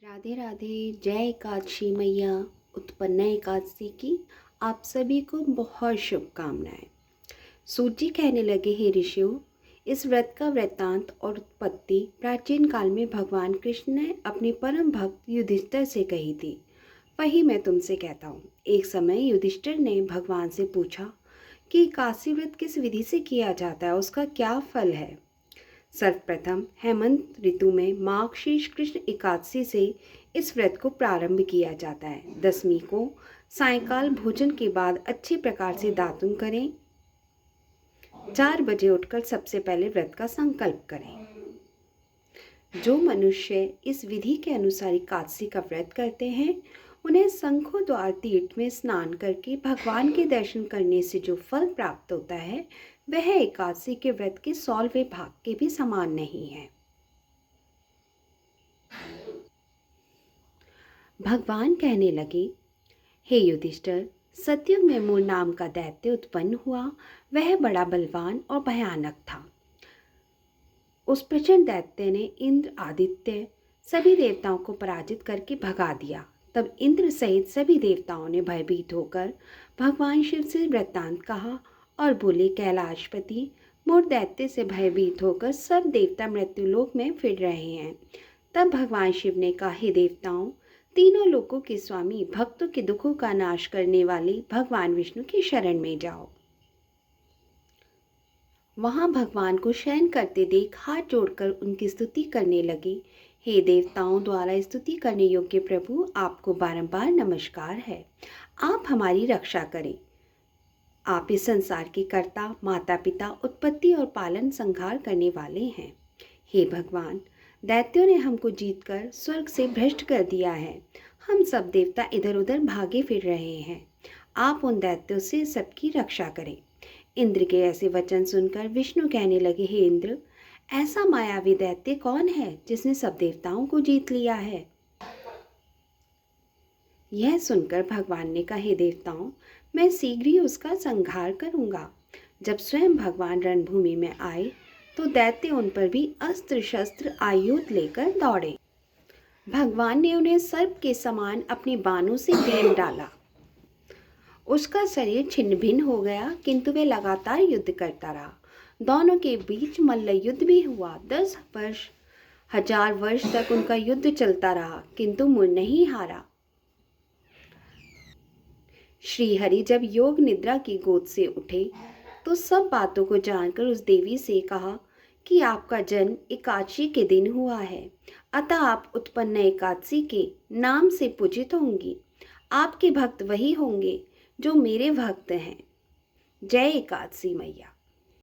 राधे राधे। जय एकादशी मैया उत्पन्ना एकादशी की आप सभी को बहुत शुभकामनाएं। सूत जी कहने लगे, हे ऋषियों, इस व्रत का वृत्तांत और उत्पत्ति प्राचीन काल में भगवान कृष्ण ने अपने परम भक्त युधिष्ठिर से कही थी। वही मैं तुमसे कहता हूँ। एक समय युधिष्ठिर ने भगवान से पूछा कि एकादशी व्रत किस विधि से किया जाता है, उसका क्या फल है। सर्वप्रथम हेमंत ऋतु में मार्गशीर्ष कृष्ण एकादशी से इस व्रत को प्रारंभ किया जाता है। दसवीं को सायंकाल भोजन के बाद अच्छी प्रकार से दातुन करें। 4 बजे उठकर सबसे पहले व्रत का संकल्प करें। जो मनुष्य इस विधि के अनुसार एकादशी का व्रत करते हैं, उन्हें शंखो द्वार तीर्थ में स्नान करके भगवान के दर्शन करने से जो फल प्राप्त होता है, वह एकादशी के व्रत के 100वें भाग के भी समान नहीं है। भगवान कहने लगे, हे युधिष्ठिर, सतयुग में मूल नाम का दैत्य उत्पन्न हुआ। वह बड़ा बलवान और भयानक था। उस प्रचंड दैत्य ने इंद्र आदित्य सभी देवताओं को पराजित करके भगा दिया। तब इंद्र सहित सभी देवताओं ने भयभीत होकर भगवान शिव से वृत्तांत कहा और बोले, कैलाशपति, मोर दैत्य से भयभीत होकर सब देवता मृत्युलोक में फिर रहे हैं। तब भगवान शिव ने कहा, हे देवताओं, तीनों लोकों के स्वामी, भक्तों के दुखों का नाश करने वाले भगवान विष्णु की शरण में जाओ। वहां भगवान को शयन करते देख हाथ जोड़कर उनकी स्तुति करने लगे। हे देवताओं द्वारा स्तुति करने योग्य प्रभु, आपको बारंबार नमस्कार है। आप हमारी रक्षा करें। आप इस संसार के कर्ता, माता पिता, उत्पत्ति और पालन संहार करने वाले हैं। हे भगवान, दैत्यों ने हमको जीतकर स्वर्ग से भ्रष्ट कर दिया है। हम सब देवता इधर उधर भागे फिर रहे हैं। आप उन दैत्यों से सबकी रक्षा करें। इंद्र के ऐसे वचन सुनकर विष्णु कहने लगे, हे इंद्र, ऐसा मायावी दैत्य कौन है जिसने सब देवताओं को जीत लिया है। यह सुनकर भगवान ने कहा, हे देवताओं, मैं शीघ्र ही उसका संहार करूंगा। जब स्वयं भगवान रणभूमि में आए तो दैत्य उन पर भी अस्त्र शस्त्र आयुध लेकर दौड़े। भगवान ने उन्हें सर्प के समान अपने बाणों से बीन डाला। उसका शरीर छिन्न भिन्न हो गया, किंतु वह लगातार युद्ध करता रहा। दोनों के बीच मल्ल युद्ध भी हुआ। 10 वर्ष, 1000 वर्ष तक उनका युद्ध चलता रहा, किंतु मुड़ नहीं हारा। श्री हरि जब योग निद्रा की गोद से उठे तो सब बातों को जानकर उस देवी से कहा कि आपका जन्म एकादशी के दिन हुआ है, अतः आप उत्पन्न एकादशी के नाम से पूजित होंगी। आपके भक्त वही होंगे जो मेरे भक्त हैं। जय एकादशी मैया।